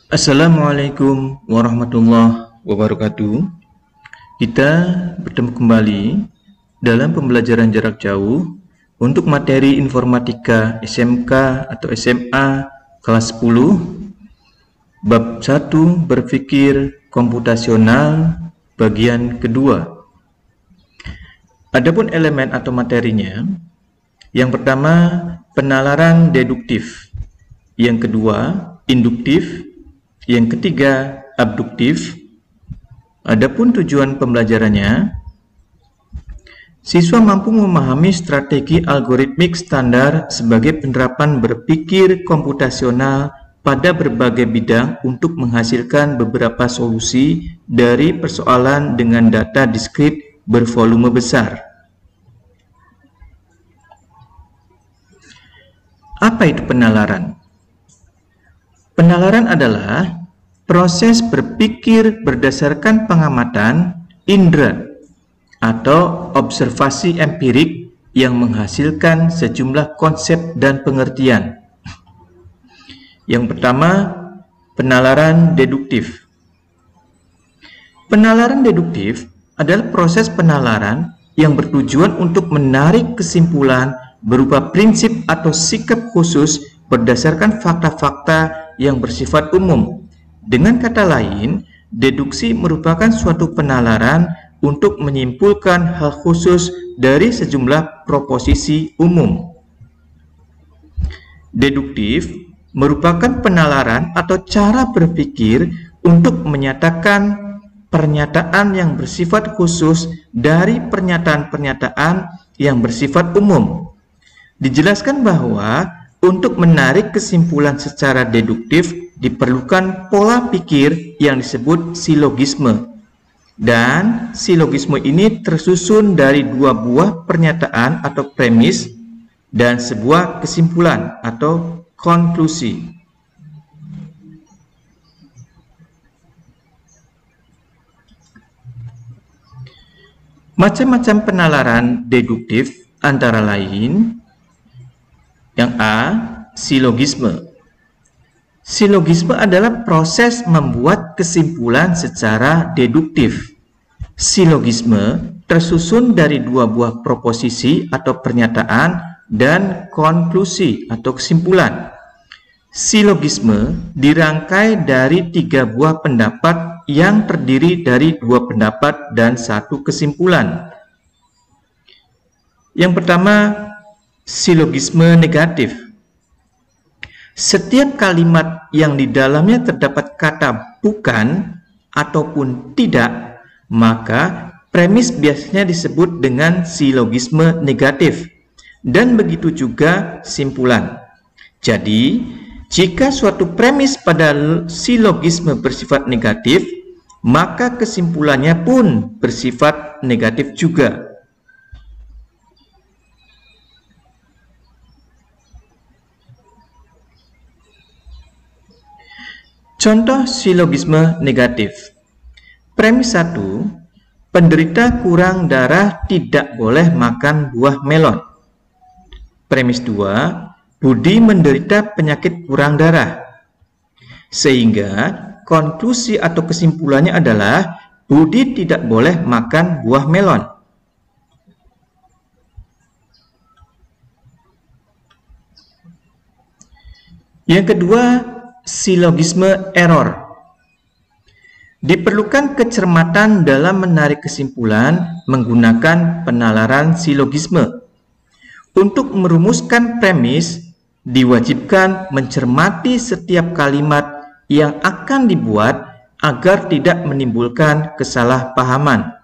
Assalamualaikum warahmatullahi wabarakatuh. Kita bertemu kembali dalam pembelajaran jarak jauh untuk materi informatika SMK atau SMA kelas 10 bab 1 berpikir komputasional bagian kedua. Adapun elemen atau materinya, yang pertama penalaran deduktif, yang kedua induktif, yang ketiga abduktif. Adapun tujuan pembelajarannya, siswa mampu memahami strategi algoritmik standar sebagai penerapan berpikir komputasional pada berbagai bidang untuk menghasilkan beberapa solusi dari persoalan dengan data diskrit bervolume besar. Apa itu penalaran? Penalaran adalah proses berpikir berdasarkan pengamatan indera atau observasi empirik yang menghasilkan sejumlah konsep dan pengertian. Yang pertama, penalaran deduktif. Penalaran deduktif adalah proses penalaran yang bertujuan untuk menarik kesimpulan berupa prinsip atau sikap khusus berdasarkan fakta-fakta yang bersifat umum. Dengan kata lain, deduksi merupakan suatu penalaran untuk menyimpulkan hal khusus dari sejumlah proposisi umum. Deduktif merupakan penalaran atau cara berpikir untuk menyatakan pernyataan yang bersifat khusus dari pernyataan-pernyataan yang bersifat umum. Dijelaskan bahwa untuk menarik kesimpulan secara deduktif diperlukan pola pikir yang disebut silogisme. Dan silogisme ini tersusun dari dua buah pernyataan atau premis dan sebuah kesimpulan atau konklusi. Macam-macam penalaran deduktif antara lain: yang A, silogisme. Silogisme adalah proses membuat kesimpulan secara deduktif. Silogisme tersusun dari dua buah proposisi atau pernyataan dan konklusi atau kesimpulan. Silogisme dirangkai dari tiga buah pendapat yang terdiri dari dua pendapat dan satu kesimpulan. Yang pertama, silogisme negatif. Setiap kalimat yang di dalamnya terdapat kata bukan ataupun tidak, maka premis biasanya disebut dengan silogisme negatif, dan begitu juga simpulan. Jadi, jika suatu premis pada silogisme bersifat negatif, maka kesimpulannya pun bersifat negatif juga. Contoh silogisme negatif. Premis 1, penderita kurang darah tidak boleh makan buah melon. Premis 2, Budi menderita penyakit kurang darah. Sehingga konklusi atau kesimpulannya adalah Budi tidak boleh makan buah melon. Yang kedua, silogisme error. Diperlukan kecermatan dalam menarik kesimpulan menggunakan penalaran silogisme. Untuk merumuskan premis, diwajibkan mencermati setiap kalimat yang akan dibuat agar tidak menimbulkan kesalahpahaman.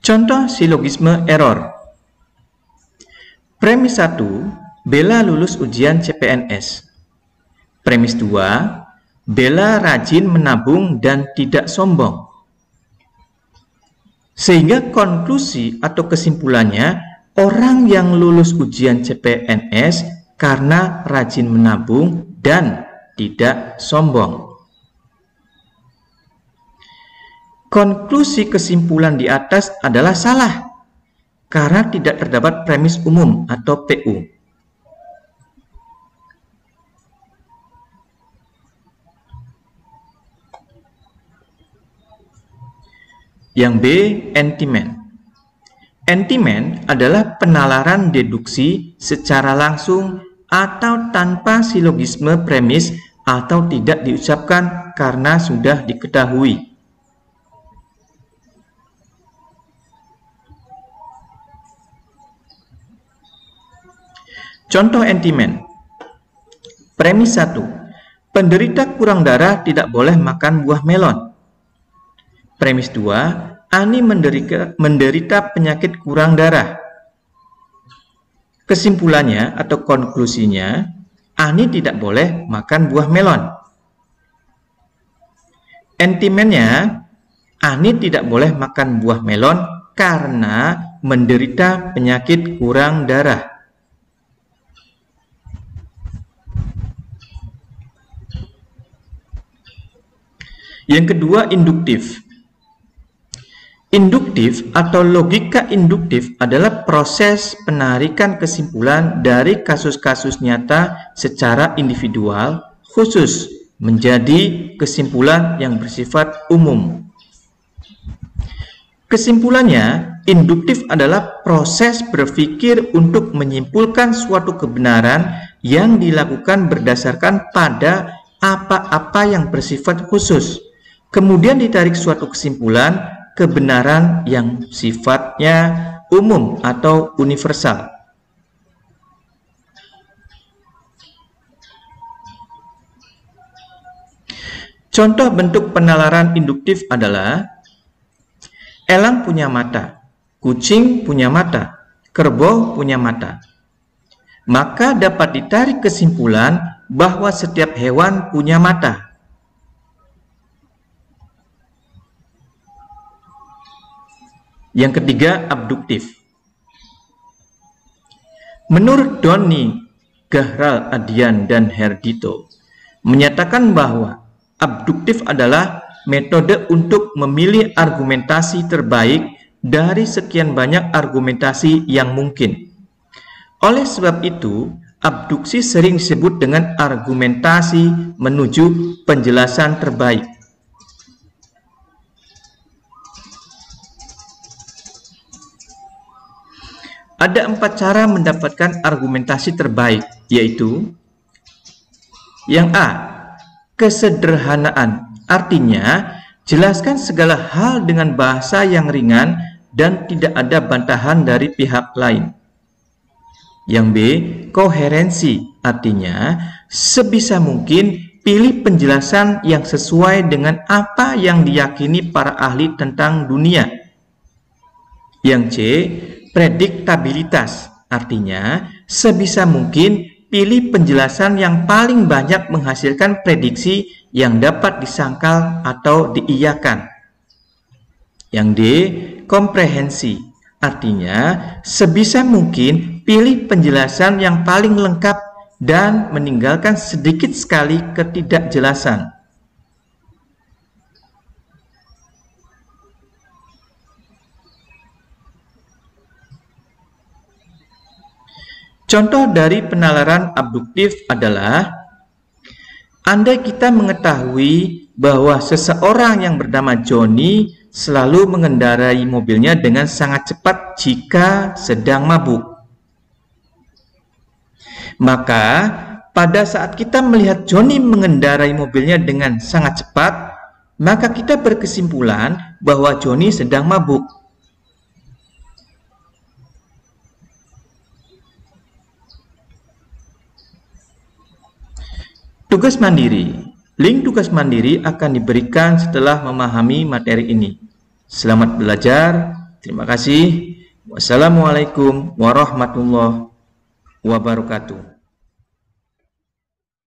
Contoh silogisme error. Premis 1, Bella lulus ujian CPNS. Premis 2, Bella rajin menabung dan tidak sombong. Sehingga konklusi atau kesimpulannya, orang yang lulus ujian CPNS karena rajin menabung dan tidak sombong. Konklusi kesimpulan di atas adalah salah karena tidak terdapat premis umum atau PU. Yang B, entimen. Entimen adalah penalaran deduksi secara langsung atau tanpa silogisme premis atau tidak diucapkan karena sudah diketahui. Contoh entimen. Premis 1. Penderita kurang darah tidak boleh makan buah melon. Premis 2, Ani menderita penyakit kurang darah. Kesimpulannya atau konklusinya, Ani tidak boleh makan buah melon. Entimennya, Ani tidak boleh makan buah melon karena menderita penyakit kurang darah. Yang kedua, induktif. Induktif atau logika induktif adalah proses penarikan kesimpulan dari kasus-kasus nyata secara individual khusus menjadi kesimpulan yang bersifat umum. Kesimpulannya, induktif adalah proses berpikir untuk menyimpulkan suatu kebenaran yang dilakukan berdasarkan pada apa-apa yang bersifat khusus. Kemudian ditarik suatu kesimpulan kebenaran yang sifatnya umum atau universal. Contoh bentuk penalaran induktif adalah elang punya mata, kucing punya mata, kerbau punya mata. Maka dapat ditarik kesimpulan bahwa setiap hewan punya mata. Yang ketiga, abduktif. Menurut Doni, Gahral, Adian, dan Herdito menyatakan bahwa abduktif adalah metode untuk memilih argumentasi terbaik dari sekian banyak argumentasi yang mungkin. Oleh sebab itu, abduksi sering disebut dengan argumentasi menuju penjelasan terbaik. Ada 4 cara mendapatkan argumentasi terbaik, yaitu yang A, kesederhanaan. Artinya, jelaskan segala hal dengan bahasa yang ringan dan tidak ada bantahan dari pihak lain. Yang B, koherensi. Artinya, sebisa mungkin pilih penjelasan yang sesuai dengan apa yang diyakini para ahli tentang dunia. Yang C, prediktabilitas, artinya sebisa mungkin pilih penjelasan yang paling banyak menghasilkan prediksi yang dapat disangkal atau diiyakan. Yang D, komprehensi, artinya sebisa mungkin pilih penjelasan yang paling lengkap dan meninggalkan sedikit sekali ketidakjelasan. Contoh dari penalaran abduktif adalah andai kita mengetahui bahwa seseorang yang bernama Johnny selalu mengendarai mobilnya dengan sangat cepat jika sedang mabuk. Maka pada saat kita melihat Johnny mengendarai mobilnya dengan sangat cepat, maka kita berkesimpulan bahwa Johnny sedang mabuk. Tugas mandiri. Link tugas mandiri akan diberikan setelah memahami materi ini. Selamat belajar. Terima kasih. Wassalamualaikum warahmatullahi wabarakatuh.